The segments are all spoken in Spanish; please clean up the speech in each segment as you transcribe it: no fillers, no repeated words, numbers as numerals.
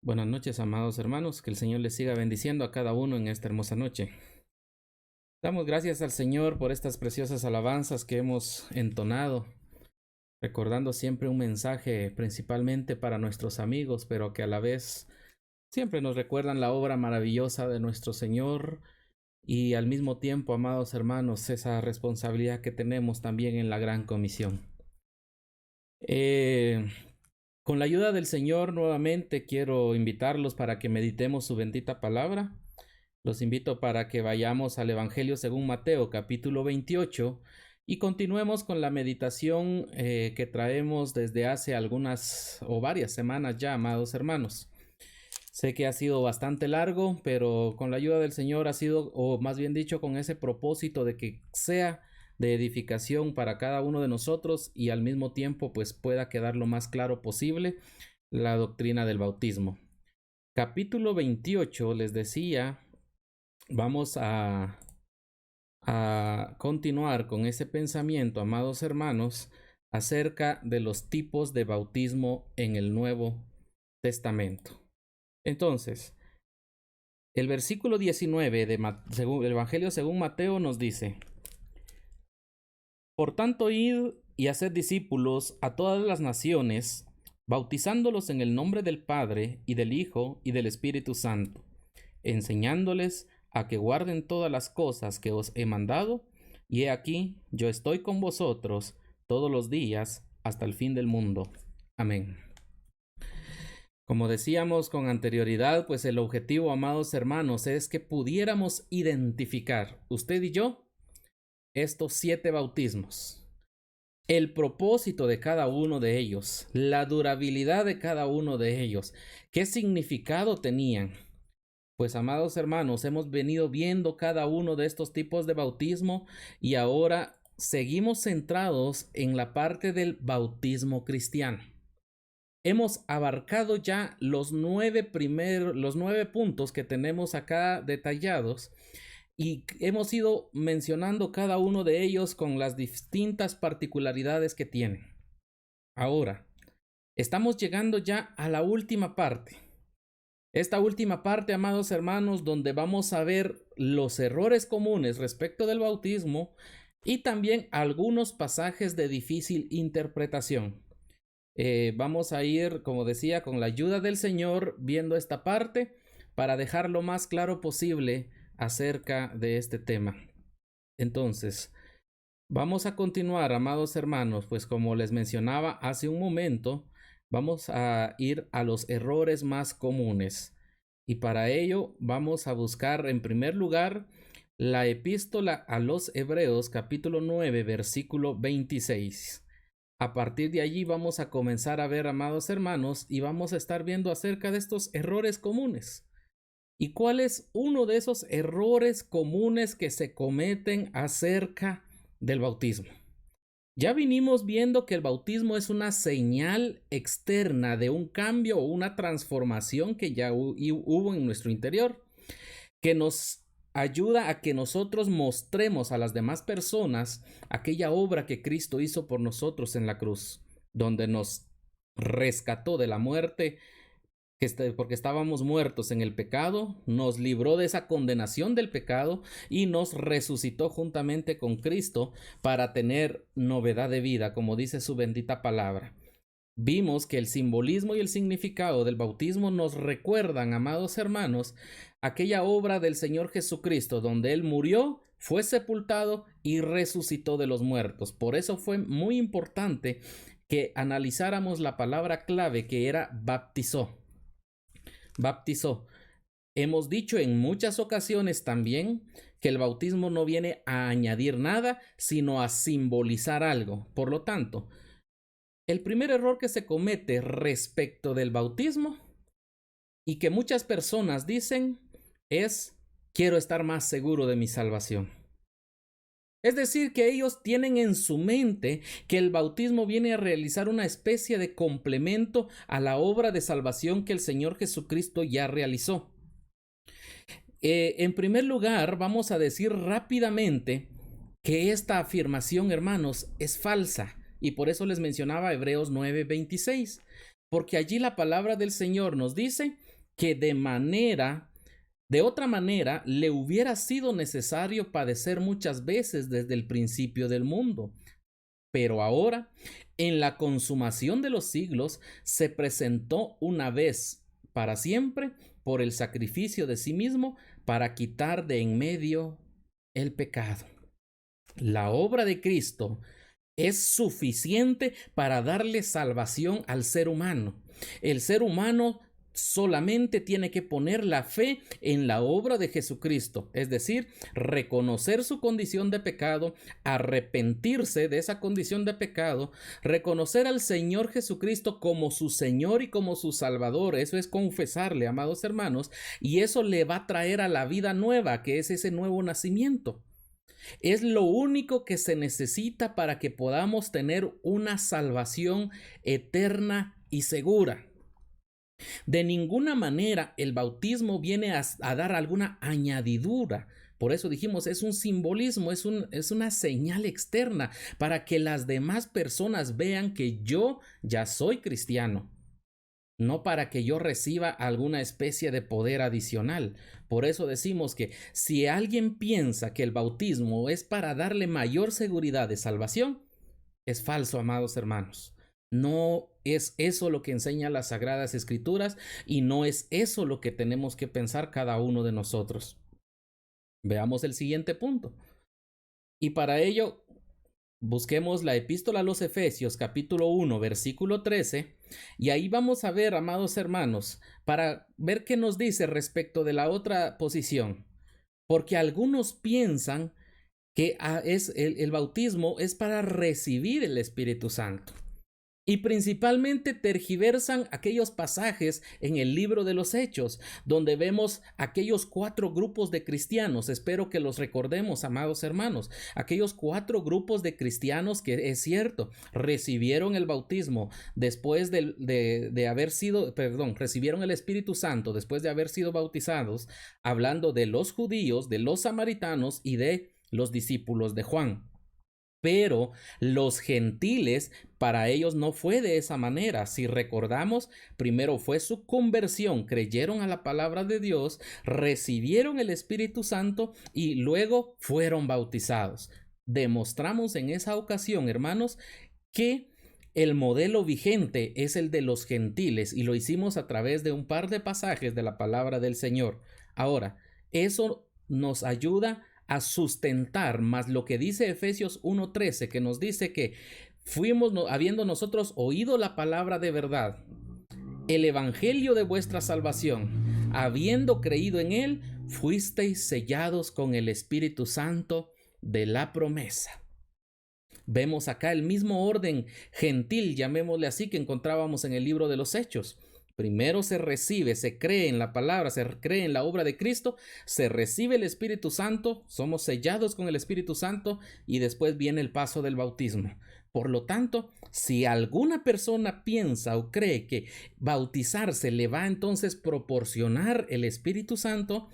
Buenas noches, amados hermanos, que el Señor les siga bendiciendo a cada uno en esta hermosa noche. Damos gracias al Señor por estas preciosas alabanzas que hemos entonado, recordando siempre un mensaje principalmente para nuestros amigos, pero que a la vez siempre nos recuerdan la obra maravillosa de nuestro Señor y al mismo tiempo, amados hermanos, esa responsabilidad que tenemos también en la gran comisión. Eh, con la ayuda del Señor nuevamente quiero invitarlos para que meditemos su bendita palabra. Los invito para que vayamos al Evangelio según Mateo, capítulo 28, y continuemos con la meditación que traemos desde hace algunas o varias semanas ya, amados hermanos. Sé que ha sido bastante largo, pero con la ayuda del Señor ha sido, o más bien dicho, con ese propósito de que sea de edificación para cada uno de nosotros y al mismo tiempo pues pueda quedar lo más claro posible la doctrina del bautismo. Capítulo 28, les decía, vamos a continuar con ese pensamiento, amados hermanos, acerca de los tipos de bautismo en el Nuevo Testamento. Entonces, el versículo 19 según el Evangelio según Mateo nos dice: Por tanto, id y haced discípulos a todas las naciones, bautizándolos en el nombre del Padre y del Hijo y del Espíritu Santo, enseñándoles a que guarden todas las cosas que os he mandado, y he aquí, yo estoy con vosotros todos los días hasta el fin del mundo. Amén. Como decíamos con anterioridad, pues el objetivo, amados hermanos, es que pudiéramos identificar, usted y yo, estos 7 bautismos, el propósito de cada uno de ellos, la durabilidad de cada uno de ellos, qué significado tenían. Pues, amados hermanos, hemos venido viendo cada uno de estos tipos de bautismo y ahora seguimos centrados en la parte del bautismo cristiano. Hemos abarcado ya los 9 puntos que tenemos acá detallados y hemos ido mencionando cada uno de ellos con las distintas particularidades que tienen. Ahora, estamos llegando ya a la última parte. Esta última parte, amados hermanos, donde vamos a ver los errores comunes respecto del bautismo y también algunos pasajes de difícil interpretación. Vamos a ir, como decía, con la ayuda del Señor, viendo esta parte para dejar lo más claro posible acerca de este tema. Entonces, vamos a continuar, amados hermanos, pues como les mencionaba hace un momento, vamos a ir a los errores más comunes. Y para ello vamos a buscar en primer lugar la epístola a los Hebreos, capítulo 9, versículo 26. A partir de allí vamos a comenzar a ver, amados hermanos, y vamos a estar viendo acerca de estos errores comunes. ¿Y cuál es uno de esos errores comunes que se cometen acerca del bautismo? Ya vinimos viendo que el bautismo es una señal externa de un cambio o una transformación que ya hubo en nuestro interior, que nos ayuda a que nosotros mostremos a las demás personas aquella obra que Cristo hizo por nosotros en la cruz, donde nos rescató de la muerte, porque estábamos muertos en el pecado, nos libró de esa condenación del pecado y nos resucitó juntamente con Cristo para tener novedad de vida, como dice su bendita palabra. Vimos que el simbolismo y el significado del bautismo nos recuerdan, amados hermanos, aquella obra del Señor Jesucristo, donde Él murió, fue sepultado y resucitó de los muertos. Por eso fue muy importante que analizáramos la palabra clave que era baptizó. Baptizó. Hemos dicho en muchas ocasiones también que el bautismo no viene a añadir nada, sino a simbolizar algo. Por lo tanto, el primer error que se comete respecto del bautismo y que muchas personas dicen es: quiero estar más seguro de mi salvación. Es decir, que ellos tienen en su mente que el bautismo viene a realizar una especie de complemento a la obra de salvación que el Señor Jesucristo ya realizó. En primer lugar, vamos a decir rápidamente que esta afirmación, hermanos, es falsa. Y por eso les mencionaba Hebreos 9:26, porque allí la palabra del Señor nos dice que de otra manera le hubiera sido necesario padecer muchas veces desde el principio del mundo. Pero ahora, en la consumación de los siglos, se presentó una vez para siempre por el sacrificio de sí mismo para quitar de en medio el pecado. La obra de Cristo es suficiente para darle salvación al ser humano. El ser humano solamente tiene que poner la fe en la obra de Jesucristo, es decir, reconocer su condición de pecado, arrepentirse de esa condición de pecado, reconocer al Señor Jesucristo como su Señor y como su Salvador. Eso es confesarle, amados hermanos, y eso le va a traer a la vida nueva, que es ese nuevo nacimiento. Es lo único que se necesita para que podamos tener una salvación eterna y segura. De ninguna manera el bautismo viene a dar alguna añadidura. Por eso dijimos, es un simbolismo, es una señal externa para que las demás personas vean que yo ya soy cristiano, no para que yo reciba alguna especie de poder adicional. Por eso decimos que si alguien piensa que el bautismo es para darle mayor seguridad de salvación, es falso, amados hermanos. No es eso lo que enseñan las Sagradas Escrituras y no es eso lo que tenemos que pensar cada uno de nosotros. Veamos el siguiente punto. Y para ello, busquemos la Epístola a los Efesios, capítulo 1, versículo 13, y ahí vamos a ver, amados hermanos, para ver qué nos dice respecto de la otra posición. Porque algunos piensan que el bautismo es para recibir el Espíritu Santo. Y principalmente tergiversan aquellos pasajes en el libro de los Hechos, donde vemos aquellos 4 grupos de cristianos. Espero que los recordemos, amados hermanos. Aquellos 4 grupos de cristianos que, es cierto, recibieron el bautismo después de haber sido, recibieron el Espíritu Santo después de haber sido bautizados, hablando de los judíos, de los samaritanos y de los discípulos de Juan. Pero los gentiles, para ellos no fue de esa manera. Si recordamos, primero fue su conversión, creyeron a la palabra de Dios, recibieron el Espíritu Santo y luego fueron bautizados. Demostramos en esa ocasión, hermanos, que el modelo vigente es el de los gentiles y lo hicimos a través de un par de pasajes de la palabra del Señor. Ahora, eso nos ayuda a sustentar más lo que dice Efesios 1:13, que nos dice que habiendo nosotros oído la palabra de verdad, el evangelio de vuestra salvación, habiendo creído en él, fuisteis sellados con el Espíritu Santo de la promesa. Vemos acá el mismo orden gentil, llamémosle así, que encontrábamos en el libro de los Hechos. Primero se recibe, se cree en la palabra, se cree en la obra de Cristo, se recibe el Espíritu Santo, somos sellados con el Espíritu Santo y después viene el paso del bautismo. Por lo tanto, si alguna persona piensa o cree que bautizarse le va entonces proporcionar el Espíritu Santo,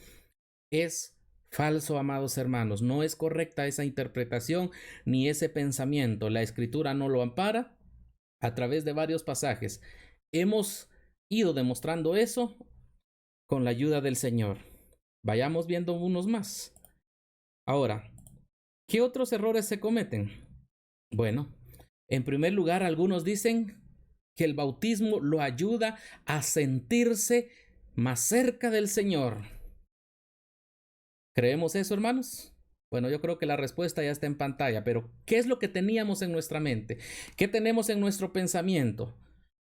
es falso, amados hermanos. No es correcta esa interpretación ni ese pensamiento. La Escritura no lo ampara. A través de varios pasajes hemos ido demostrando eso con la ayuda del Señor. Vayamos viendo unos más. Ahora, ¿qué otros errores se cometen? Bueno, en primer lugar, algunos dicen que el bautismo lo ayuda a sentirse más cerca del Señor. ¿Creemos eso, hermanos? Bueno, yo creo que la respuesta ya está en pantalla, pero ¿qué es lo que teníamos en nuestra mente? ¿Qué tenemos en nuestro pensamiento?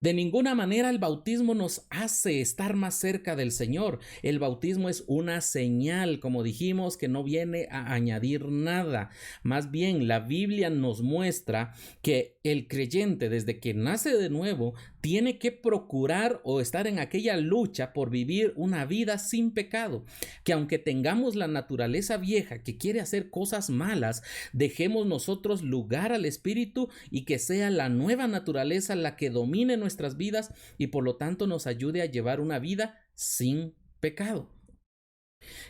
De ninguna manera el bautismo nos hace estar más cerca del Señor. El bautismo es una señal, como dijimos, que no viene a añadir nada. Más bien, la Biblia nos muestra que el creyente, desde que nace de nuevo, tiene que procurar o estar en aquella lucha por vivir una vida sin pecado. Que aunque tengamos la naturaleza vieja que quiere hacer cosas malas, dejemos nosotros lugar al Espíritu y que sea la nueva naturaleza la que domine nuestras vidas y por lo tanto nos ayude a llevar una vida sin pecado.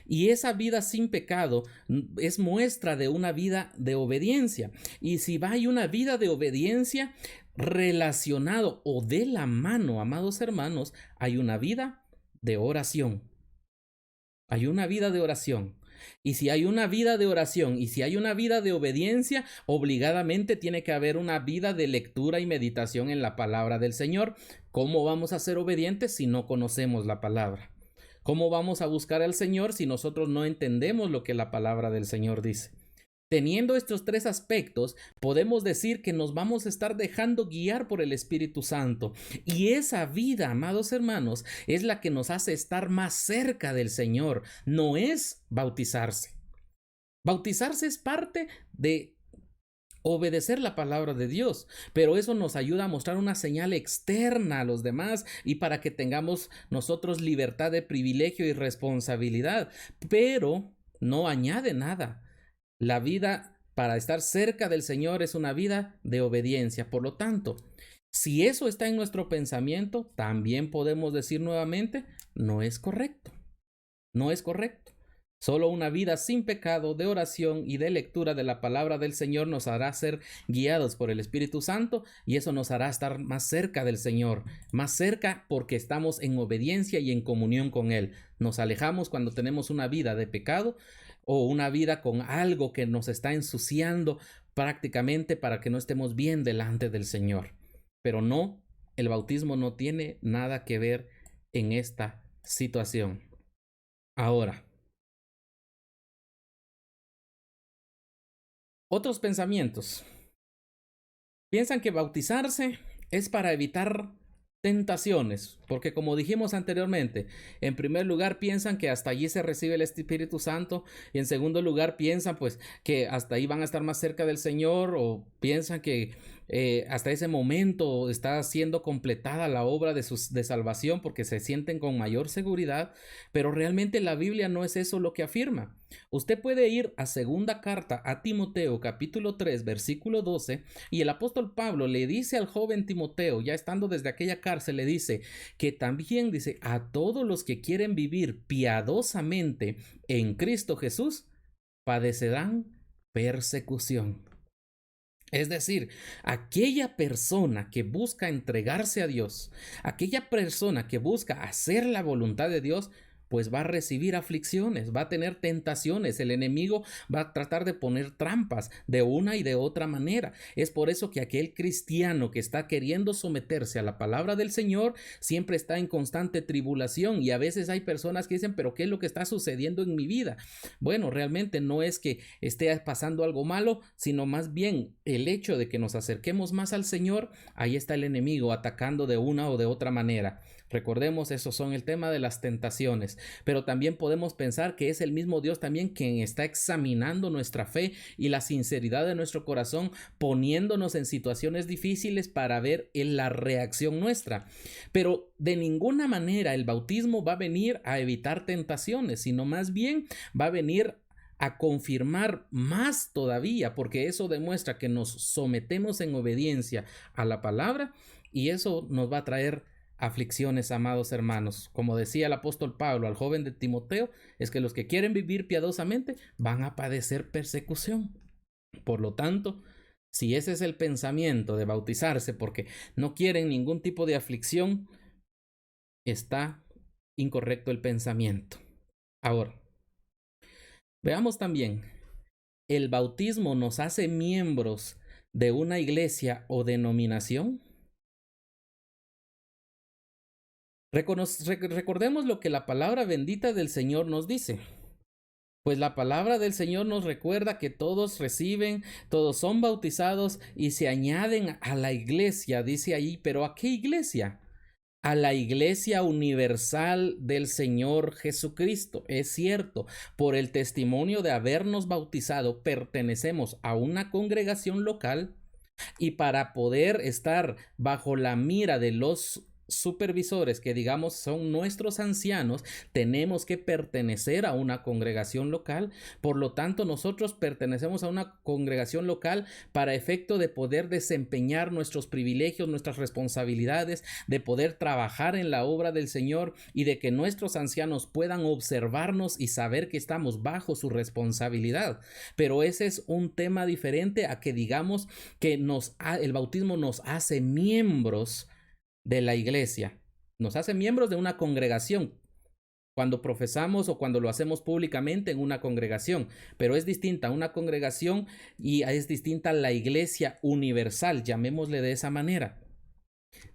Y esa vida sin pecado es muestra de una vida de obediencia. Y si hay una vida de obediencia relacionado o de la mano, amados hermanos, hay una vida de oración. Hay una vida de oración. Y si hay una vida de oración y si hay una vida de obediencia, obligadamente tiene que haber una vida de lectura y meditación en la palabra del Señor. ¿Cómo vamos a ser obedientes si no conocemos la palabra? ¿Cómo vamos a buscar al Señor si nosotros no entendemos lo que la palabra del Señor dice? Teniendo estos tres aspectos, podemos decir que nos vamos a estar dejando guiar por el Espíritu Santo. Y esa vida, amados hermanos, es la que nos hace estar más cerca del Señor. No es bautizarse. Bautizarse es parte de obedecer la palabra de Dios, pero eso nos ayuda a mostrar una señal externa a los demás y para que tengamos nosotros libertad de privilegio y responsabilidad, pero no añade nada. La vida para estar cerca del Señor es una vida de obediencia. Por lo tanto, si eso está en nuestro pensamiento, también podemos decir nuevamente, no es correcto. No es correcto. Solo una vida sin pecado, de oración y de lectura de la palabra del Señor nos hará ser guiados por el Espíritu Santo y eso nos hará estar más cerca del Señor, más cerca porque estamos en obediencia y en comunión con Él. Nos alejamos cuando tenemos una vida de pecado o una vida con algo que nos está ensuciando prácticamente para que no estemos bien delante del Señor. Pero no, el bautismo no tiene nada que ver en esta situación. Ahora, otros pensamientos. Piensan que bautizarse es para evitar tentaciones, porque como dijimos anteriormente, en primer lugar piensan que hasta allí se recibe el Espíritu Santo y en segundo lugar piensan pues que hasta ahí van a estar más cerca del Señor o piensan que hasta ese momento está siendo completada la obra de salvación porque se sienten con mayor seguridad, pero realmente la Biblia no es eso lo que afirma. Usted puede ir a segunda carta a Timoteo capítulo 3 versículo 12 y el apóstol Pablo le dice al joven Timoteo, ya estando desde aquella cárcel, le dice que también dice a todos los que quieren vivir piadosamente en Cristo Jesús padecerán persecución. Es decir, aquella persona que busca entregarse a Dios, aquella persona que busca hacer la voluntad de Dios, pues va a recibir aflicciones, va a tener tentaciones, el enemigo va a tratar de poner trampas de una y de otra manera. Es por eso que aquel cristiano que está queriendo someterse a la palabra del Señor siempre está en constante tribulación y a veces hay personas que dicen, pero ¿qué es lo que está sucediendo en mi vida? Bueno, realmente no es que esté pasando algo malo, sino más bien el hecho de que nos acerquemos más al Señor, ahí está el enemigo atacando de una o de otra manera. Recordemos, esos son el tema de las tentaciones, pero también podemos pensar que es el mismo Dios también quien está examinando nuestra fe y la sinceridad de nuestro corazón, poniéndonos en situaciones difíciles para ver la reacción nuestra. Pero de ninguna manera el bautismo va a venir a evitar tentaciones, sino más bien va a venir a confirmar más todavía, porque eso demuestra que nos sometemos en obediencia a la palabra y eso nos va a traer aflicciones, amados hermanos. Como decía el apóstol Pablo al joven de Timoteo, es que los que quieren vivir piadosamente van a padecer persecución. Por lo tanto, si ese es el pensamiento de bautizarse porque no quieren ningún tipo de aflicción, está incorrecto el pensamiento. Ahora, veamos también, ¿el bautismo nos hace miembros de una iglesia o denominación? Recordemos lo que la palabra bendita del Señor nos dice. Pues la palabra del Señor nos recuerda que todos reciben, todos son bautizados y se añaden a la iglesia, dice ahí, pero ¿a qué iglesia? A la iglesia universal del Señor Jesucristo. Es cierto, por el testimonio de habernos bautizado, pertenecemos a una congregación local y para poder estar bajo la mira de los supervisores que digamos son nuestros ancianos, tenemos que pertenecer a una congregación local. Por lo tanto, nosotros pertenecemos a una congregación local para efecto de poder desempeñar nuestros privilegios, nuestras responsabilidades, de poder trabajar en la obra del Señor y de que nuestros ancianos puedan observarnos y saber que estamos bajo su responsabilidad. Pero ese es un tema diferente a que digamos que el bautismo nos hace miembros de la iglesia, nos hace miembros de una congregación. cuando profesamos o cuando lo hacemos públicamente en una congregación, pero es distinta una congregación y es distinta la iglesia universal, llamémosle de esa manera.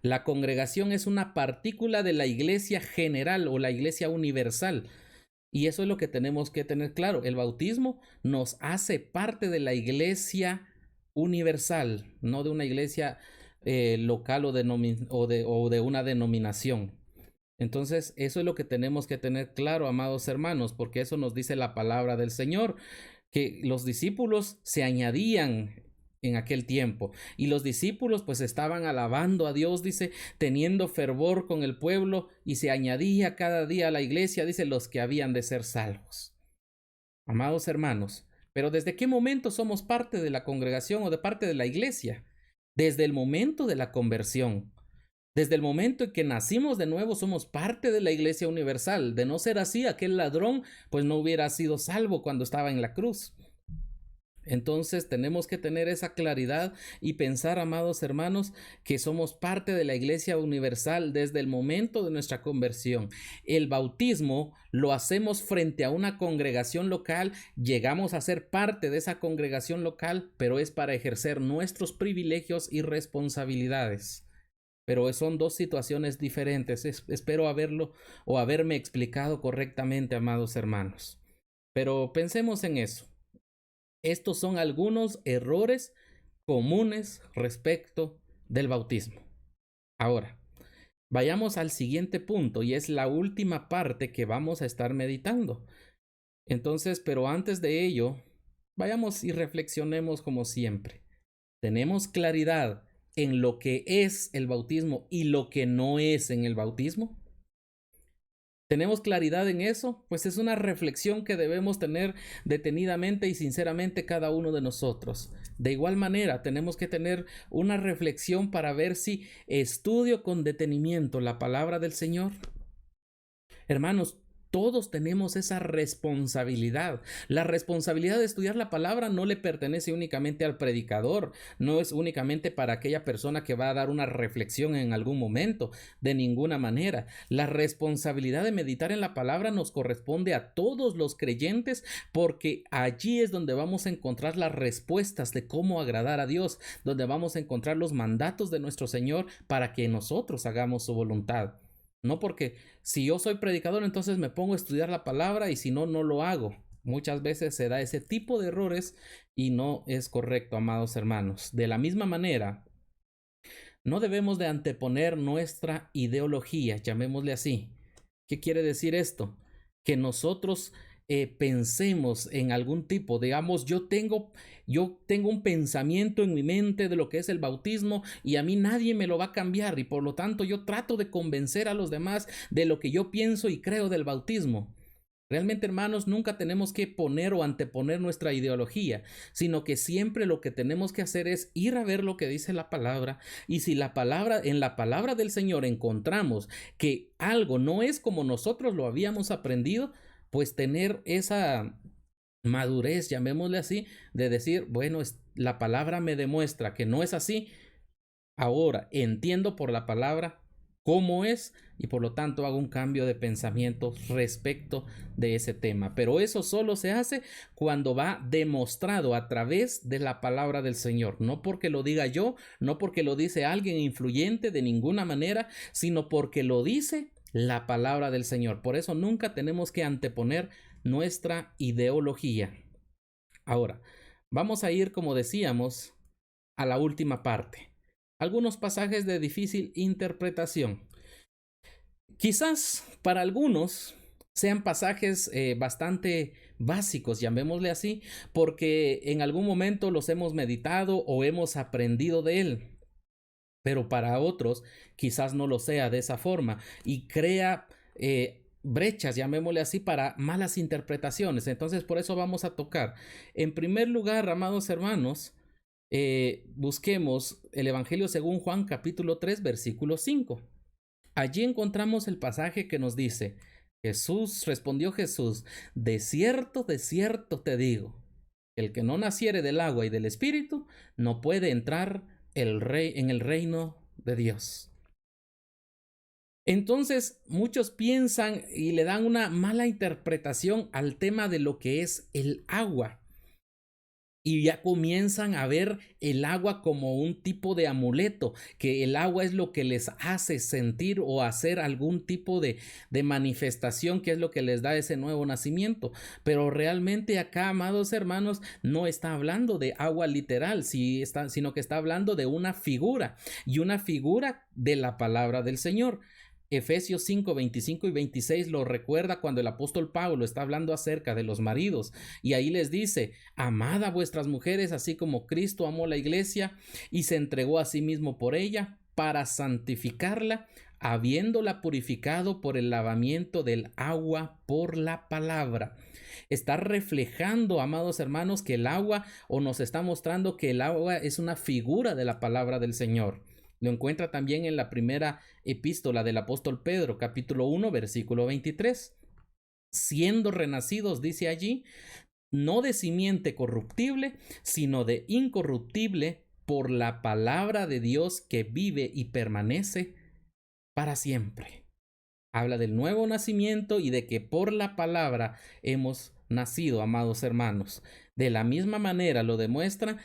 La congregación es una partícula de la iglesia general o la iglesia universal. Y eso es lo que tenemos que tener claro. El bautismo nos hace parte de la iglesia universal, no de una iglesia local o de una denominación. Entonces, eso es lo que tenemos que tener claro, amados hermanos, porque eso nos dice la palabra del Señor, que los discípulos se añadían en aquel tiempo y los discípulos pues estaban alabando a Dios, dice, teniendo fervor con el pueblo, y se añadía cada día a la iglesia, dice, los que habían de ser salvos. Amados hermanos, pero ¿desde qué momento somos parte de la congregación o de parte de la iglesia? Desde el momento de la conversión. Desde el momento en que nacimos de nuevo somos parte de la iglesia universal. De no ser así, aquel ladrón pues no hubiera sido salvo cuando estaba en la cruz. Entonces tenemos que tener esa claridad y pensar, amados hermanos, que somos parte de la iglesia universal desde el momento de nuestra conversión. El bautismo lo hacemos frente a una congregación local, llegamos a ser parte de esa congregación local, pero es para ejercer nuestros privilegios y responsabilidades. Pero son dos situaciones diferentes. Espero haberlo o haberme explicado correctamente, amados hermanos. Pero pensemos en eso. Estos son algunos errores comunes respecto del bautismo. Ahora, vayamos al siguiente punto y es la última parte que vamos a estar meditando. Entonces, pero antes de ello, vayamos y reflexionemos como siempre. ¿Tenemos claridad en lo que es el bautismo y lo que no es en el bautismo? ¿Tenemos claridad en eso? Pues es una reflexión que debemos tener detenidamente y sinceramente cada uno de nosotros. De igual manera, tenemos que tener una reflexión para ver si estudio con detenimiento la palabra del Señor. Hermanos, todos tenemos esa responsabilidad. La responsabilidad de estudiar la palabra no le pertenece únicamente al predicador, no es únicamente para aquella persona que va a dar una reflexión en algún momento, de ninguna manera. La responsabilidad de meditar en la palabra nos corresponde a todos los creyentes, porque allí es donde vamos a encontrar las respuestas de cómo agradar a Dios, donde vamos a encontrar los mandatos de nuestro Señor para que nosotros hagamos su voluntad. No porque si yo soy predicador, entonces me pongo a estudiar la palabra y si no, no lo hago. Muchas veces se da ese tipo de errores y no es correcto, amados hermanos. De la misma manera, no debemos de anteponer nuestra ideología, llamémosle así. ¿Qué quiere decir esto? Que nosotros pensemos en algún tipo, digamos, yo tengo un pensamiento en mi mente de lo que es el bautismo y a mí nadie me lo va a cambiar y por lo tanto yo trato de convencer a los demás de lo que yo pienso y creo del bautismo. Realmente, hermanos, nunca tenemos que poner o anteponer nuestra ideología, sino que siempre lo que tenemos que hacer es ir a ver lo que dice la palabra, y si en la palabra del Señor encontramos que algo no es como nosotros lo habíamos aprendido, pues tener esa madurez, llamémosle así, de decir, bueno, la palabra me demuestra que no es así, ahora entiendo por la palabra cómo es y por lo tanto hago un cambio de pensamiento respecto de ese tema. Pero eso solo se hace cuando va demostrado a través de la palabra del Señor, no porque lo diga yo, no porque lo dice alguien influyente de ninguna manera, sino porque lo dice la palabra del Señor. Por eso nunca tenemos que anteponer nuestra ideología. Ahora, vamos a ir, como decíamos, a la última parte. Algunos pasajes de difícil interpretación. Quizás para algunos sean pasajes bastante básicos, llamémosle así, porque en algún momento los hemos meditado o hemos aprendido de él. Pero para otros quizás no lo sea de esa forma y crea brechas, llamémosle así, para malas interpretaciones. Entonces por eso vamos a tocar. En primer lugar, amados hermanos, busquemos el Evangelio según Juan capítulo 3 versículo 5. Allí encontramos el pasaje que nos dice, respondió Jesús, de cierto te digo, el que no naciere del agua y del espíritu no puede entrar en el reino de Dios. Entonces, muchos piensan y le dan una mala interpretación al tema de lo que es el agua. Y ya comienzan a ver el agua como un tipo de amuleto, que el agua es lo que les hace sentir o hacer algún tipo de manifestación, que es lo que les da ese nuevo nacimiento. Pero realmente acá, amados hermanos, no está hablando de agua literal, sino que está hablando de una figura, y una figura de la palabra del Señor. Efesios 5, 25 y 26 lo recuerda cuando el apóstol Pablo está hablando acerca de los maridos, y ahí les dice: amad a vuestras mujeres así como Cristo amó la iglesia y se entregó a sí mismo por ella para santificarla, habiéndola purificado por el lavamiento del agua por la palabra. Está reflejando, amados hermanos, que el agua, o nos está mostrando que el agua es una figura de la palabra del Señor. Lo encuentra también en la primera epístola del apóstol Pedro, capítulo 1, versículo 23. Siendo renacidos, dice allí, no de simiente corruptible, sino de incorruptible, por la palabra de Dios que vive y permanece para siempre. Habla del nuevo nacimiento y de que por la palabra hemos nacido, amados hermanos. De la misma manera lo demuestra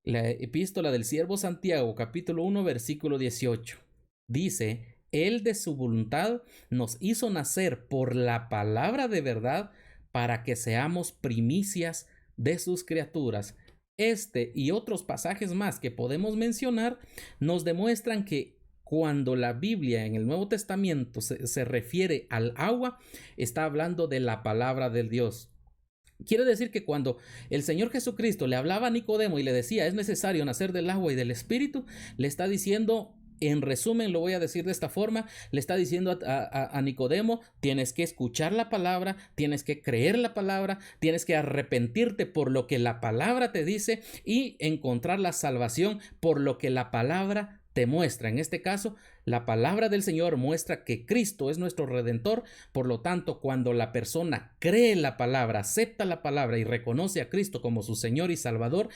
la epístola del siervo Santiago, capítulo 1, versículo 18. Dice: Él de su voluntad nos hizo nacer por la palabra de verdad, para que seamos primicias de sus criaturas. Este y otros pasajes más que podemos mencionar nos demuestran que cuando la Biblia en el Nuevo Testamento se refiere al agua, está hablando de la palabra del Dios. Quiere decir que cuando el Señor Jesucristo le hablaba a Nicodemo y le decía: es necesario nacer del agua y del Espíritu, le está diciendo, en resumen, lo voy a decir de esta forma, le está diciendo a Nicodemo: tienes que escuchar la palabra, tienes que creer la palabra, tienes que arrepentirte por lo que la palabra te dice y encontrar la salvación por lo que la palabra te muestra. En este caso, la palabra del Señor muestra que Cristo es nuestro Redentor. Por lo tanto, cuando la persona cree la palabra, acepta la palabra y reconoce a Cristo como su Señor y Salvador,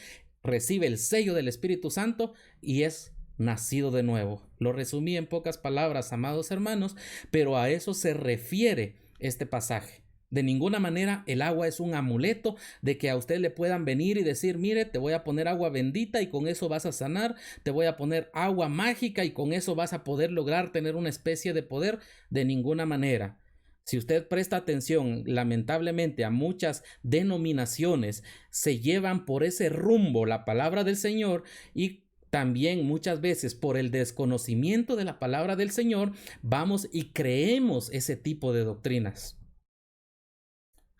recibe el sello del Espíritu Santo y es nacido de nuevo. Lo resumí en pocas palabras, amados hermanos, pero a eso se refiere este pasaje. De ninguna manera el agua es un amuleto de que a usted le puedan venir y decir: mire, te voy a poner agua bendita y con eso vas a sanar, te voy a poner agua mágica y con eso vas a poder lograr tener una especie de poder. De ninguna manera. Si usted presta atención, lamentablemente a muchas denominaciones se llevan por ese rumbo la palabra del Señor, y también muchas veces por el desconocimiento de la palabra del Señor vamos y creemos ese tipo de doctrinas.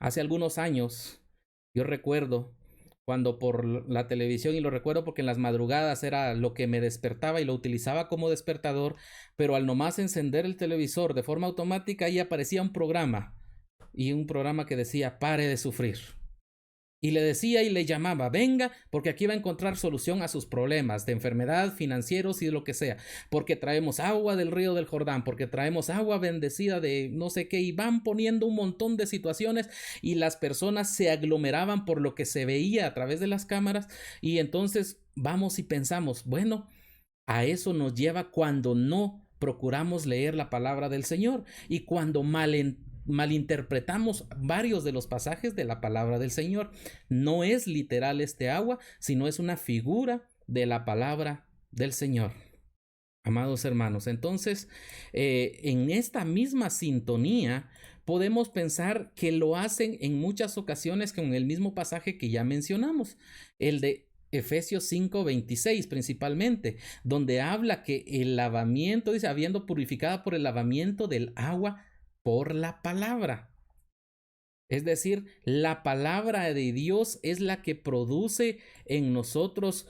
Hace algunos años, yo recuerdo cuando por la televisión, y lo recuerdo porque en las madrugadas era lo que me despertaba y lo utilizaba como despertador, pero al nomás encender el televisor de forma automática, ahí aparecía un programa, y un programa que decía: pare de sufrir. Y le decía y le llamaba: venga, porque aquí va a encontrar solución a sus problemas de enfermedad, financieros y de lo que sea, porque traemos agua del río del Jordán, porque traemos agua bendecida de no sé qué, y van poniendo un montón de situaciones, y las personas se aglomeraban por lo que se veía a través de las cámaras, y entonces vamos y pensamos: bueno, a eso nos lleva cuando no procuramos leer la palabra del Señor y cuando malinterpretamos varios de los pasajes de la palabra del Señor. No es literal este agua, sino es una figura de la palabra del Señor. Amados hermanos, entonces, en esta misma sintonía podemos pensar que lo hacen en muchas ocasiones con el mismo pasaje que ya mencionamos, el de Efesios 5:26 principalmente, donde habla que el lavamiento, dice, habiendo purificada por el lavamiento del agua por la palabra. Es decir, la palabra de Dios es la que produce en nosotros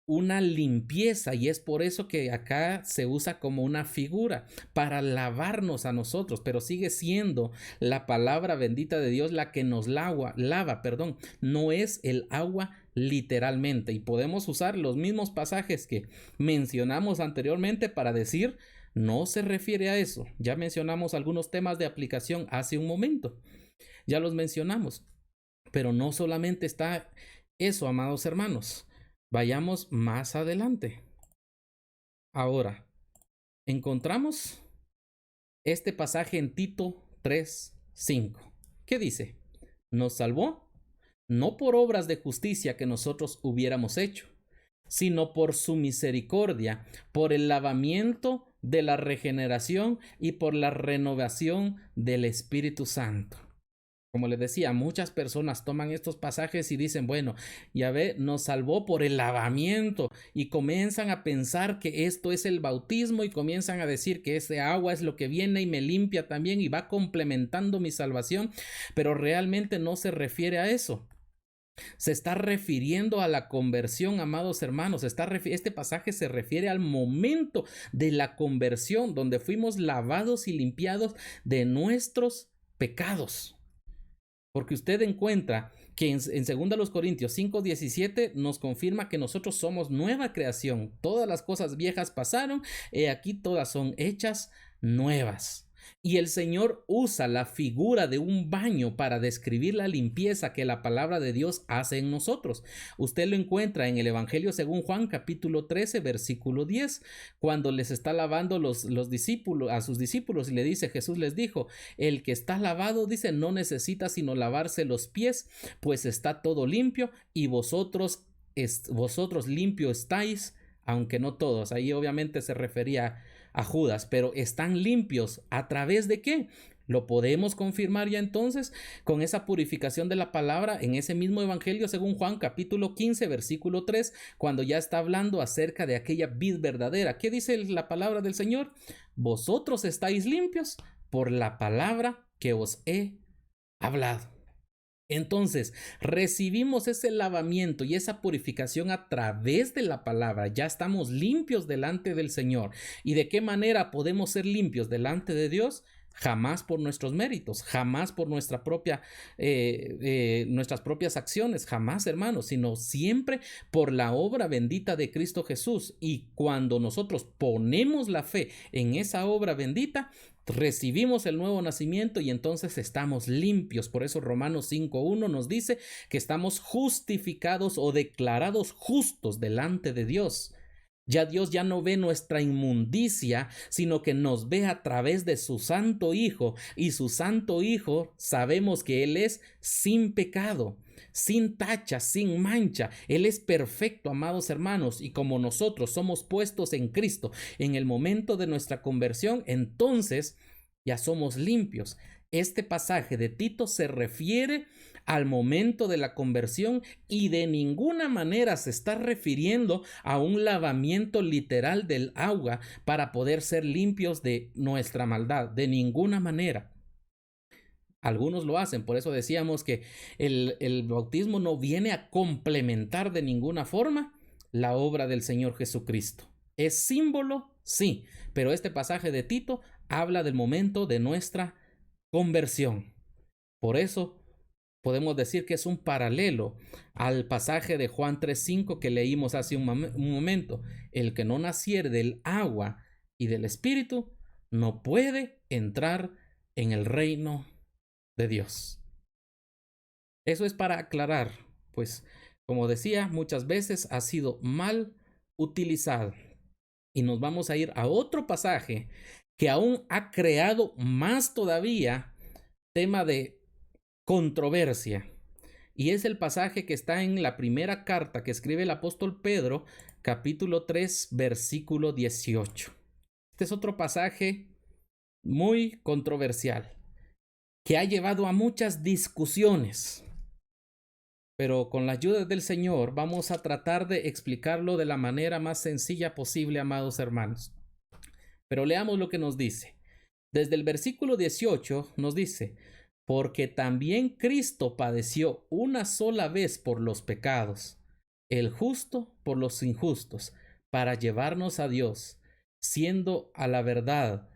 una limpieza, y es por eso que acá se usa como una figura para lavarnos a nosotros, pero sigue siendo la palabra bendita de Dios la que nos lava, no es el agua literalmente, y podemos usar los mismos pasajes que mencionamos anteriormente para decir: no se refiere a eso. Ya mencionamos algunos temas de aplicación hace un momento. Ya los mencionamos. Pero no solamente está eso, amados hermanos. Vayamos más adelante. Ahora, encontramos este pasaje en Tito 3:5. ¿Qué dice? Nos salvó no por obras de justicia que nosotros hubiéramos hecho, sino por su misericordia, por el lavamiento de la regeneración y por la renovación del Espíritu Santo. Como les decía, muchas personas toman estos pasajes y dicen, bueno, Yahvé nos salvó por el lavamiento, y comienzan a pensar que esto es el bautismo y comienzan a decir que ese agua es lo que viene y me limpia también y va complementando mi salvación, pero realmente no se refiere a eso. Se está refiriendo a la conversión, amados hermanos. Este pasaje se refiere al momento de la conversión, donde fuimos lavados y limpiados de nuestros pecados. Porque usted encuentra que en 2 Corintios 5:17 nos confirma que nosotros somos nueva creación. Todas las cosas viejas pasaron, y aquí todas son hechas nuevas. Y el Señor usa la figura de un baño para describir la limpieza que la palabra de Dios hace en nosotros. Usted lo encuentra en el Evangelio según Juan, capítulo 13, versículo 10, cuando les está lavando los discípulos, a sus discípulos, y le dice, Jesús les dijo, el que está lavado, dice, no necesita sino lavarse los pies, pues está todo limpio, y vosotros limpio estáis, aunque no todos. Ahí obviamente se refería a Judas, pero están limpios. ¿A través de qué? Lo podemos confirmar ya entonces con esa purificación de la palabra en ese mismo Evangelio según Juan, capítulo 15, versículo 3, cuando ya está hablando acerca de aquella vid verdadera. ¿Qué dice la palabra del Señor? Vosotros estáis limpios por la palabra que os he hablado. Entonces, recibimos ese lavamiento y esa purificación a través de la palabra. Ya estamos limpios delante del Señor. ¿Y de qué manera podemos ser limpios delante de Dios? Jamás por nuestros méritos, jamás por nuestras propias acciones, jamás, hermanos, sino siempre por la obra bendita de Cristo Jesús. Y cuando nosotros ponemos la fe en esa obra bendita, recibimos el nuevo nacimiento y entonces estamos limpios. Por eso Romanos 5:1 nos dice que estamos justificados o declarados justos delante de Dios. Ya Dios ya no ve nuestra inmundicia, sino que nos ve a través de su Santo Hijo, y su Santo Hijo sabemos que Él es sin pecado, sin tacha, sin mancha. Él es perfecto, amados hermanos, y como nosotros somos puestos en Cristo en el momento de nuestra conversión, entonces ya somos limpios. Este pasaje de Tito se refiere al momento de la conversión y de ninguna manera se está refiriendo a un lavamiento literal del agua para poder ser limpios de nuestra maldad. De ninguna manera. Algunos lo hacen, por eso decíamos que el bautismo no viene a complementar de ninguna forma la obra del Señor Jesucristo. ¿Es símbolo? Sí, pero este pasaje de Tito habla del momento de nuestra conversión. Por eso podemos decir que es un paralelo al pasaje de Juan 3:5 que leímos hace un momento. El que no naciere del agua y del Espíritu no puede entrar en el reino de Dios. Eso es para aclarar, pues, como decía, muchas veces ha sido mal utilizado. Y nos vamos a ir a otro pasaje que aún ha creado más todavía tema de controversia. Y es el pasaje que está en la primera carta que escribe el apóstol Pedro, capítulo 3, versículo 18. Este es otro pasaje muy controversial que ha llevado a muchas discusiones. Pero con la ayuda del Señor vamos a tratar de explicarlo de la manera más sencilla posible, amados hermanos. Pero leamos lo que nos dice. Desde el versículo 18 nos dice: porque también Cristo padeció una sola vez por los pecados, el justo por los injustos, para llevarnos a Dios, siendo a la verdad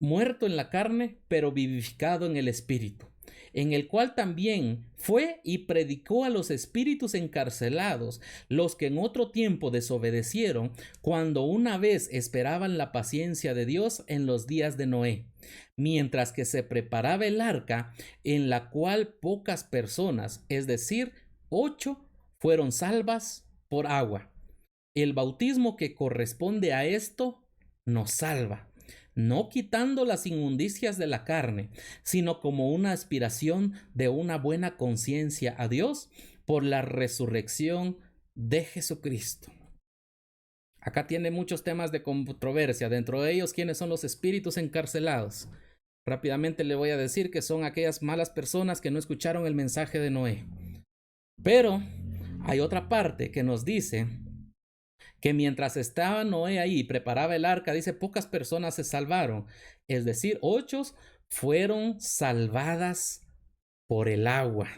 muerto en la carne, pero vivificado en el Espíritu, en el cual también fue y predicó a los espíritus encarcelados, los que en otro tiempo desobedecieron, cuando una vez esperaban la paciencia de Dios en los días de Noé, mientras que se preparaba el arca, en la cual pocas personas, es decir, 8, fueron salvas por agua. El bautismo que corresponde a esto nos salva. no quitando las inmundicias de la carne, sino como una aspiración de una buena conciencia a Dios por la resurrección de Jesucristo. Acá tiene muchos temas de controversia, dentro de ellos, ¿quiénes son los espíritus encarcelados? Rápidamente le voy a decir que son aquellas malas personas que no escucharon el mensaje de Noé. Pero hay otra parte que nos dice que mientras estaba Noé ahí y preparaba el arca, dice, pocas personas se salvaron. Es decir, 8 fueron salvadas por el agua.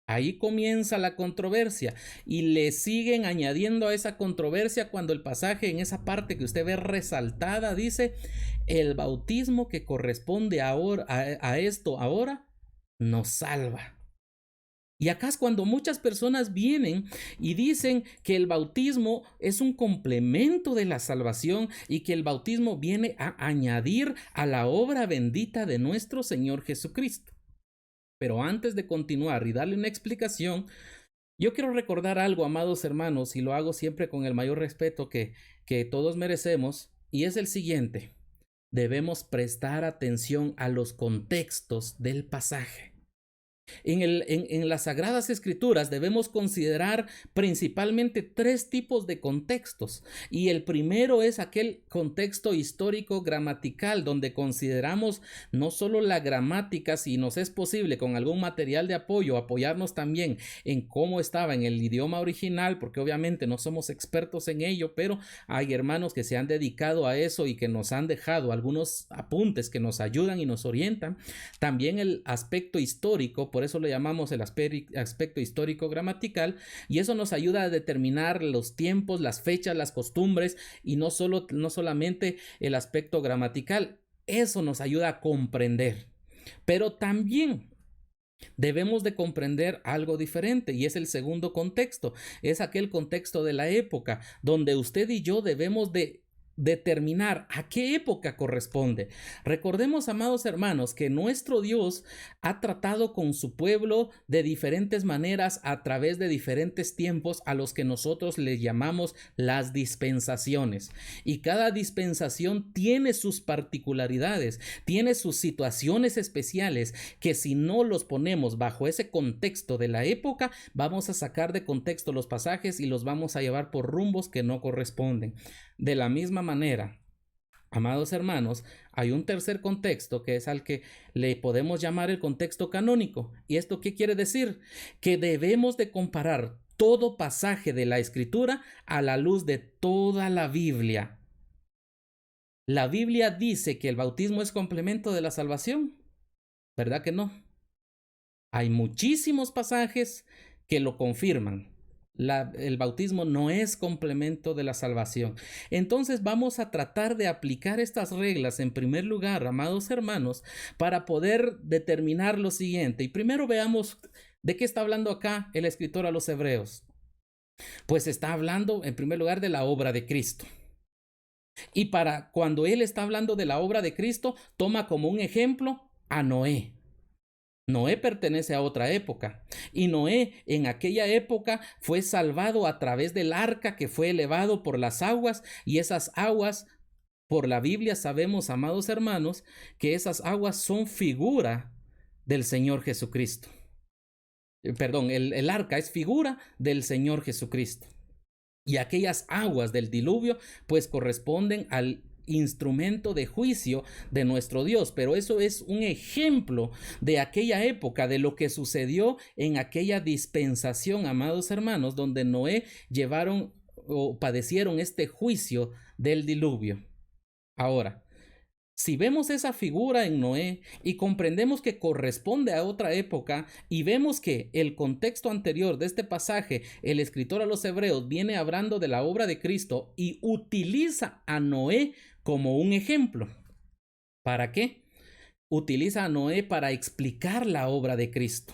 Ahí comienza la controversia y le siguen añadiendo a esa controversia cuando el pasaje en esa parte que usted ve resaltada dice, el bautismo que corresponde ahora, a esto ahora nos salva. Y acá es cuando muchas personas vienen y dicen que el bautismo es un complemento de la salvación y que el bautismo viene a añadir a la obra bendita de nuestro Señor Jesucristo. Pero antes de continuar y darle una explicación, yo quiero recordar algo, amados hermanos, y lo hago siempre con el mayor respeto que todos merecemos, y es el siguiente: debemos prestar atención a los contextos del pasaje. En las Sagradas Escrituras debemos considerar principalmente 3 tipos de contextos, y el primero es aquel contexto histórico gramatical donde consideramos no solo la gramática, si nos es posible con algún material de apoyo, apoyarnos también en cómo estaba en el idioma original, porque obviamente no somos expertos en ello, pero hay hermanos que se han dedicado a eso y que nos han dejado algunos apuntes que nos ayudan y nos orientan. También el aspecto histórico, por eso lo llamamos el aspecto histórico gramatical, y eso nos ayuda a determinar los tiempos, las fechas, las costumbres, y no solamente el aspecto gramatical. Eso nos ayuda a comprender. Pero también debemos de comprender algo diferente, y es el segundo contexto. Es aquel contexto de la época donde usted y yo debemos de determinar a qué época corresponde. Recordemos, amados hermanos, que nuestro Dios ha tratado con su pueblo de diferentes maneras a través de diferentes tiempos a los que nosotros le llamamos las dispensaciones, y cada dispensación tiene sus particularidades, tiene sus situaciones especiales que si no los ponemos bajo ese contexto de la época, vamos a sacar de contexto los pasajes y los vamos a llevar por rumbos que no corresponden. De la misma manera, amados hermanos, hay un tercer contexto que es al que le podemos llamar el contexto canónico. ¿Y esto qué quiere decir? Que debemos de comparar todo pasaje de la Escritura a la luz de toda la Biblia. ¿La Biblia dice que el bautismo es complemento de la salvación? ¿Verdad que no? Hay muchísimos pasajes que lo confirman. El bautismo no es complemento de la salvación. Entonces vamos a tratar de aplicar estas reglas en primer lugar, amados hermanos, para poder determinar lo siguiente. Y primero veamos de qué está hablando acá el escritor a los Hebreos. Pues está hablando en primer lugar de la obra de Cristo. Y para cuando él está hablando de la obra de Cristo, toma como un ejemplo a Noé. Noé pertenece a otra época, y Noé en aquella época fue salvado a través del arca que fue elevado por las aguas, y esas aguas, por la Biblia sabemos, amados hermanos, que esas aguas son figura del Señor Jesucristo. Perdón, el arca es figura del Señor Jesucristo. Y aquellas aguas del diluvio pues corresponden al instrumento de juicio de nuestro Dios, pero eso es un ejemplo de aquella época, de lo que sucedió en aquella dispensación, amados hermanos, donde Noé llevaron o padecieron este juicio del diluvio. Ahora, si vemos esa figura en Noé y comprendemos que corresponde a otra época, y vemos que el contexto anterior de este pasaje, el escritor a los Hebreos viene hablando de la obra de Cristo y utiliza a Noé como un ejemplo. ¿Para qué? Utiliza a Noé para explicar la obra de Cristo,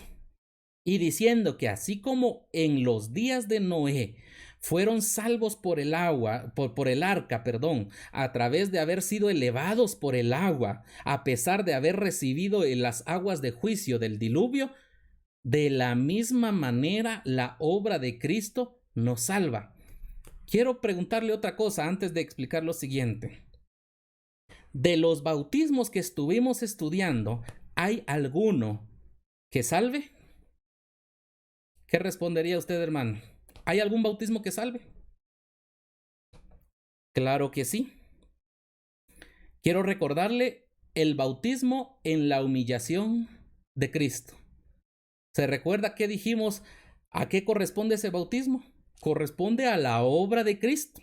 y diciendo que así como en los días de Noé fueron salvos por el agua, por el arca, a través de haber sido elevados por el agua, a pesar de haber recibido las aguas de juicio del diluvio, de la misma manera la obra de Cristo nos salva. Quiero preguntarle otra cosa antes de explicar lo siguiente. de los bautismos que estuvimos estudiando, ¿hay alguno que salve? ¿Qué respondería usted, hermano? ¿Hay algún bautismo que salve? Claro que sí. Quiero recordarle el bautismo en la humillación de Cristo. ¿Se recuerda qué dijimos? ¿A qué corresponde ese bautismo? Corresponde a la obra de Cristo.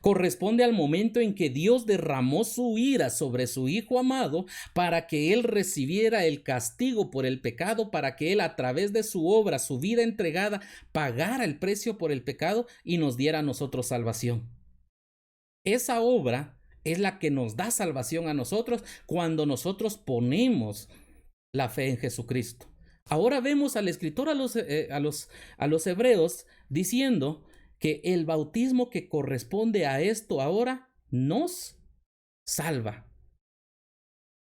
Corresponde al momento en que Dios derramó su ira sobre su Hijo amado para que Él recibiera el castigo por el pecado, para que Él a través de su obra, su vida entregada, pagara el precio por el pecado y nos diera a nosotros salvación. Esa obra es la que nos da salvación a nosotros cuando nosotros ponemos la fe en Jesucristo. Ahora vemos al escritor a los hebreos diciendo que el bautismo que corresponde a esto ahora nos salva.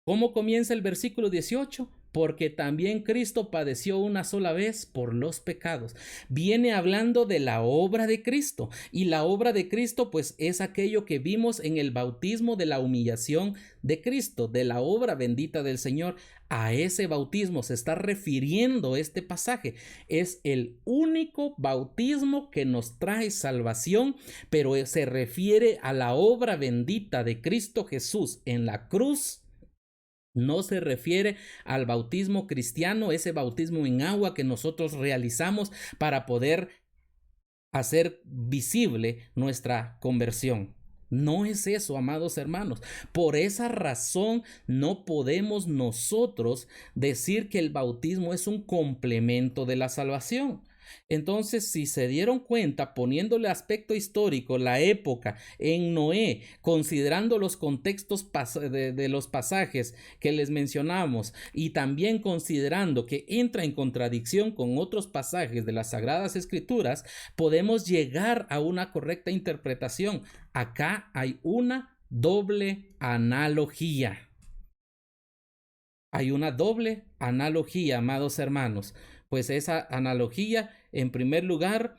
¿Cómo comienza el versículo 18? Porque también Cristo padeció una sola vez por los pecados. Viene hablando de la obra de Cristo, y la obra de Cristo pues es aquello que vimos en el bautismo de la humillación de Cristo, de la obra bendita del Señor. A ese bautismo se está refiriendo este pasaje. Es el único bautismo que nos trae salvación, pero se refiere a la obra bendita de Cristo Jesús en la cruz. No se refiere al bautismo cristiano, ese bautismo en agua que nosotros realizamos para poder hacer visible nuestra conversión. No es eso, amados hermanos. Por esa razón no podemos nosotros decir que el bautismo es un complemento de la salvación. Entonces, si se dieron cuenta, poniéndole aspecto histórico, la época en Noé, considerando los contextos de los pasajes que les mencionamos y también considerando que entra en contradicción con otros pasajes de las Sagradas Escrituras, podemos llegar a una correcta interpretación. Acá hay una doble analogía. Hay una doble analogía, amados hermanos. Pues esa analogía, en primer lugar,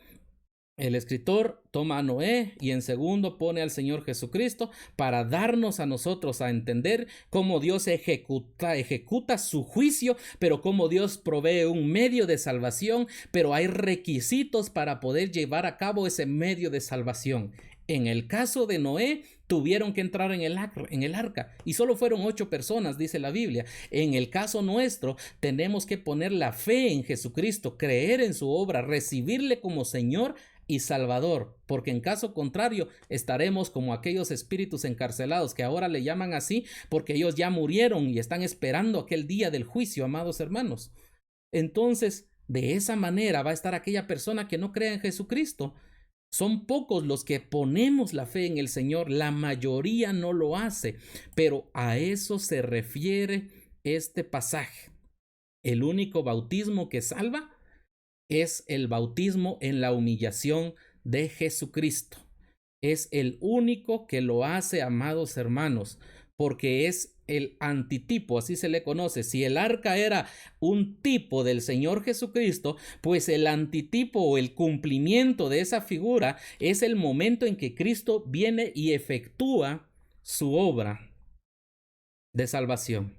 el escritor toma a Noé y en segundo pone al Señor Jesucristo para darnos a nosotros a entender cómo Dios ejecuta su juicio, pero cómo Dios provee un medio de salvación, pero hay requisitos para poder llevar a cabo ese medio de salvación. En el caso de Noé, tuvieron que entrar en el arca y solo fueron 8 personas, dice la Biblia. En el caso nuestro, tenemos que poner la fe en Jesucristo, creer en su obra, recibirle como Señor y Salvador, porque en caso contrario estaremos como aquellos espíritus encarcelados que ahora le llaman así porque ellos ya murieron y están esperando aquel día del juicio, amados hermanos. Entonces, de esa manera va a estar aquella persona que no crea en Jesucristo. Son pocos los que ponemos la fe en el Señor, la mayoría no lo hace, pero a eso se refiere este pasaje. El único bautismo que salva es el bautismo en la humillación de Jesucristo. Es el único que lo hace, amados hermanos, porque es el antitipo, así se le conoce. Si el arca era un tipo del Señor Jesucristo, pues el antitipo o el cumplimiento de esa figura es el momento en que Cristo viene y efectúa su obra de salvación.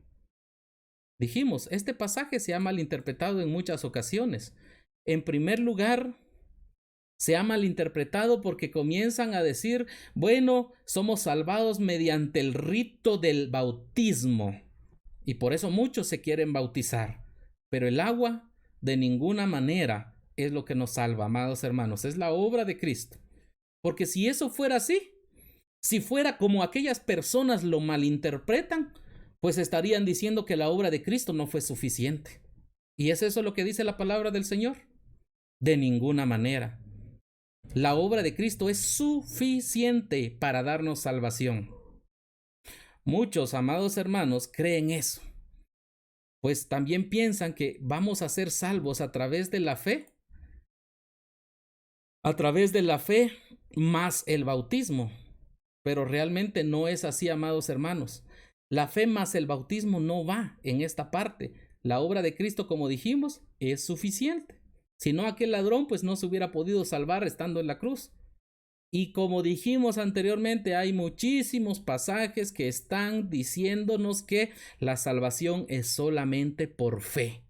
Dijimos, este pasaje se ha malinterpretado en muchas ocasiones. En primer lugar, se ha malinterpretado porque comienzan a decir, bueno, somos salvados mediante el rito del bautismo. Y por eso muchos se quieren bautizar. Pero el agua de ninguna manera es lo que nos salva, amados hermanos. Es la obra de Cristo. Porque si eso fuera así, si fuera como aquellas personas lo malinterpretan, pues estarían diciendo que la obra de Cristo no fue suficiente. ¿Y es eso lo que dice la palabra del Señor? De ninguna manera. La obra de Cristo es suficiente para darnos salvación. Muchos, amados hermanos, creen eso, pues también piensan que vamos a ser salvos a través de la fe, más el bautismo, pero realmente no es así, amados hermanos. La fe más el bautismo no va en esta parte. La obra de Cristo, como dijimos, es suficiente. Si no, aquel ladrón pues no se hubiera podido salvar estando en la cruz. Y como dijimos anteriormente, hay muchísimos pasajes que están diciéndonos que la salvación es solamente por fe.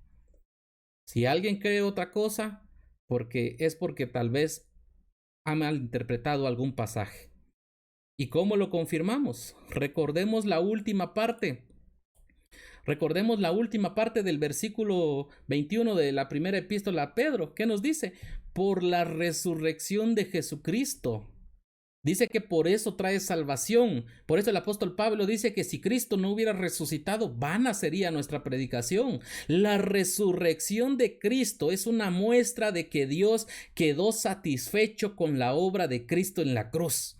Si alguien cree otra cosa, porque tal vez ha malinterpretado algún pasaje. ¿Y cómo lo confirmamos? Recordemos la última parte. Recordemos la última parte del versículo 21 de la primera epístola a Pedro. ¿Qué nos dice? Por la resurrección de Jesucristo. Dice que por eso trae salvación. Por eso el apóstol Pablo dice que si Cristo no hubiera resucitado, vana sería nuestra predicación. La resurrección de Cristo es una muestra de que Dios quedó satisfecho con la obra de Cristo en la cruz.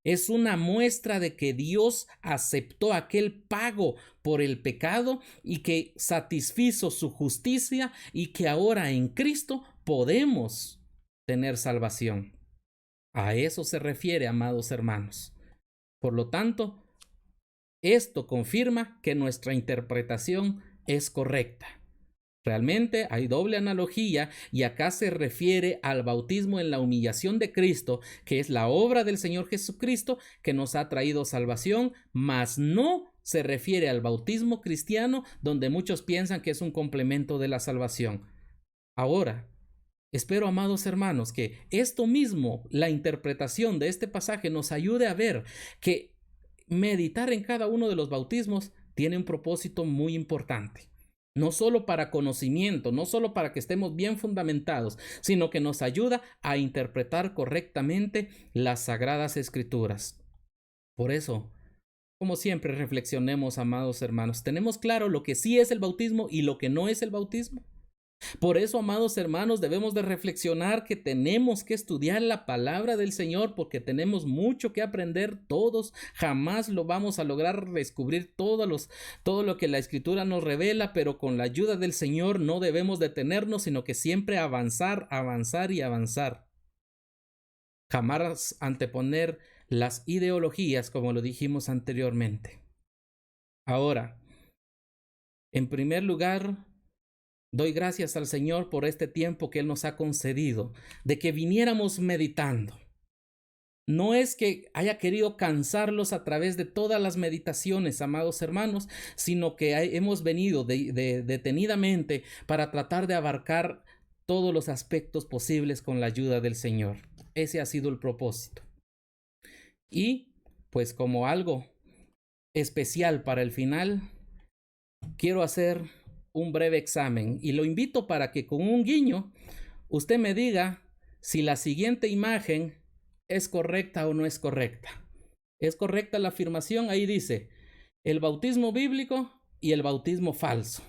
Es una muestra de que Dios aceptó aquel pago por el pecado y que satisfizo su justicia y que ahora en Cristo podemos tener salvación. A eso se refiere, amados hermanos. Por lo tanto, esto confirma que nuestra interpretación es correcta. Realmente hay doble analogía y acá se refiere al bautismo en la humillación de Cristo, que es la obra del Señor Jesucristo que nos ha traído salvación, mas no se refiere al bautismo cristiano donde muchos piensan que es un complemento de la salvación. Ahora, espero, amados hermanos, que esto mismo, la interpretación de este pasaje, nos ayude a ver que meditar en cada uno de los bautismos tiene un propósito muy importante. No solo para conocimiento, no solo para que estemos bien fundamentados, sino que nos ayuda a interpretar correctamente las sagradas escrituras. Por eso, como siempre, reflexionemos, amados hermanos. ¿Tenemos claro lo que sí es el bautismo y lo que no es el bautismo? Por eso, amados hermanos, debemos de reflexionar que tenemos que estudiar la palabra del Señor porque tenemos mucho que aprender todos. Jamás lo vamos a lograr descubrir todo lo que la Escritura nos revela, pero con la ayuda del Señor no debemos detenernos, sino que siempre avanzar, avanzar y avanzar. Jamás anteponer las ideologías, como lo dijimos anteriormente. Ahora, en primer lugar, doy gracias al Señor por este tiempo que Él nos ha concedido, de que viniéramos meditando. No es que haya querido cansarlos a través de todas las meditaciones, amados hermanos, sino que hemos venido detenidamente para tratar de abarcar todos los aspectos posibles con la ayuda del Señor. Ese ha sido el propósito. Y, pues como algo especial para el final, quiero hacer un breve examen y lo invito para que con un guiño usted me diga si la siguiente imagen es correcta o no es correcta. ¿Es correcta la afirmación? Ahí dice el bautismo bíblico y el bautismo falso.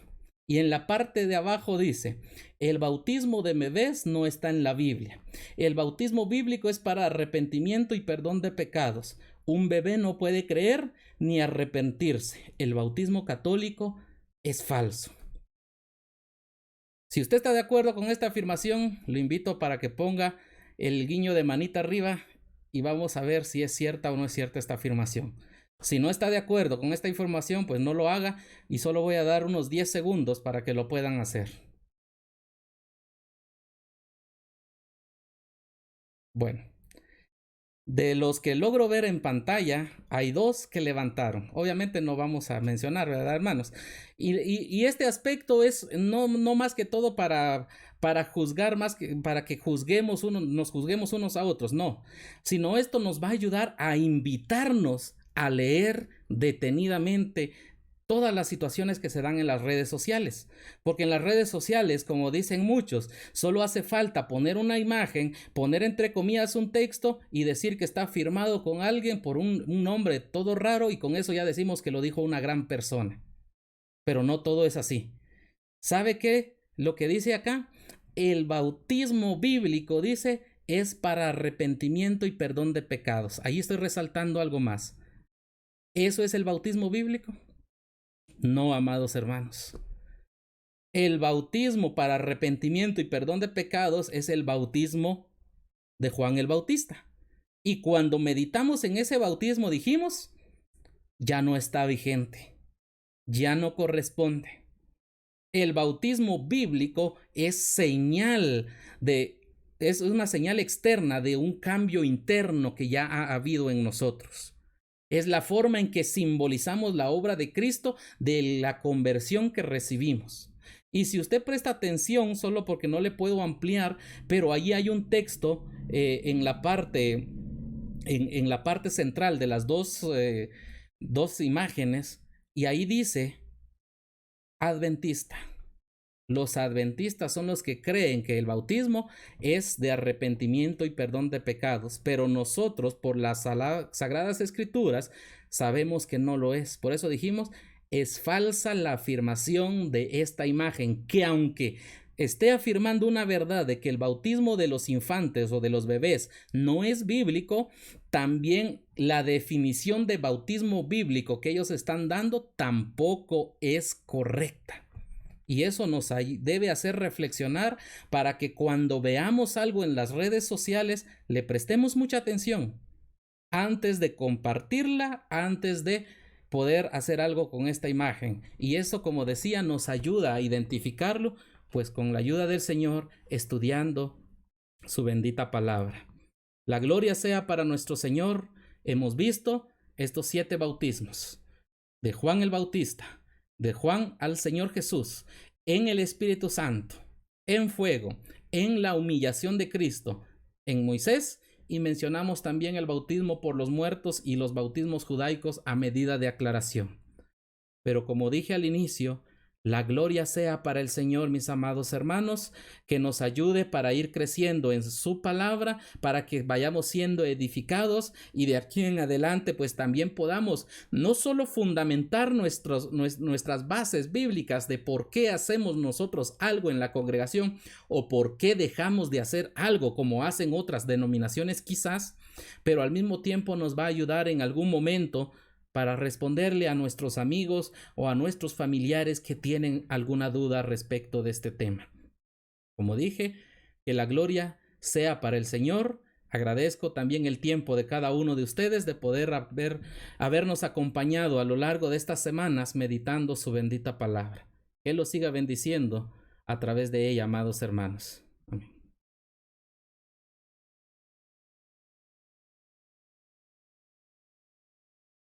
Y en la parte de abajo dice, el bautismo de bebés no está en la Biblia. El bautismo bíblico es para arrepentimiento y perdón de pecados. Un bebé no puede creer ni arrepentirse. El bautismo católico es falso. Si usted está de acuerdo con esta afirmación, lo invito para que ponga el guiño de manita arriba y vamos a ver si es cierta o no es cierta esta afirmación. Si no está de acuerdo con esta información, pues no lo haga y solo voy a dar unos 10 segundos para que lo puedan hacer. Bueno, de los que logro ver en pantalla, hay dos que levantaron. Obviamente no vamos a mencionar, ¿verdad, hermanos? Y este aspecto es no más que todo para juzgar, para que nos juzguemos unos a otros, no. Sino esto nos va a ayudar a invitarnos a leer detenidamente todas las situaciones que se dan en las redes sociales. Porque en las redes sociales, como dicen muchos, solo hace falta poner una imagen, poner entre comillas un texto y decir que está firmado con alguien por un nombre todo raro y con eso ya decimos que lo dijo una gran persona. Pero no todo es así. ¿Sabe qué? Lo que dice acá, el bautismo bíblico dice es para arrepentimiento y perdón de pecados. Ahí estoy resaltando algo más. ¿Eso es el bautismo bíblico? No, amados hermanos. El bautismo para arrepentimiento y perdón de pecados es el bautismo de Juan el Bautista. Y cuando meditamos en ese bautismo dijimos, ya no está vigente, ya no corresponde. El bautismo bíblico es señal de es una señal externa de un cambio interno que ya ha habido en nosotros. Es la forma en que simbolizamos la obra de Cristo de la conversión que recibimos. Y si usted presta atención, solo porque no le puedo ampliar, pero ahí hay un texto en la parte central de las dos imágenes, y ahí dice adventista. Los adventistas son los que creen que el bautismo es de arrepentimiento y perdón de pecados, pero nosotros, por las Sagradas Escrituras, sabemos que no lo es. Por eso dijimos, es falsa la afirmación de esta imagen, que aunque esté afirmando una verdad de que el bautismo de los infantes o de los bebés no es bíblico, también la definición de bautismo bíblico que ellos están dando tampoco es correcta. Y eso nos debe hacer reflexionar para que cuando veamos algo en las redes sociales le prestemos mucha atención antes de compartirla, antes de poder hacer algo con esta imagen. Y eso, como decía, nos ayuda a identificarlo, pues con la ayuda del Señor, estudiando su bendita palabra. La gloria sea para nuestro Señor. Hemos visto estos 7 bautismos de Juan el Bautista, de Juan al Señor Jesús, en el Espíritu Santo, en fuego, en la humillación de Cristo, en Moisés, y mencionamos también el bautismo por los muertos y los bautismos judaicos a medida de aclaración. Pero como dije al inicio, la gloria sea para el Señor, mis amados hermanos, que nos ayude para ir creciendo en su palabra, para que vayamos siendo edificados y de aquí en adelante pues también podamos no solo fundamentar nuestras bases bíblicas de por qué hacemos nosotros algo en la congregación o por qué dejamos de hacer algo como hacen otras denominaciones quizás, pero al mismo tiempo nos va a ayudar en algún momento para responderle a nuestros amigos o a nuestros familiares que tienen alguna duda respecto de este tema. Como dije, que la gloria sea para el Señor. Agradezco también el tiempo de cada uno de ustedes de poder habernos acompañado a lo largo de estas semanas meditando su bendita palabra. Que Él los siga bendiciendo a través de ella, amados hermanos.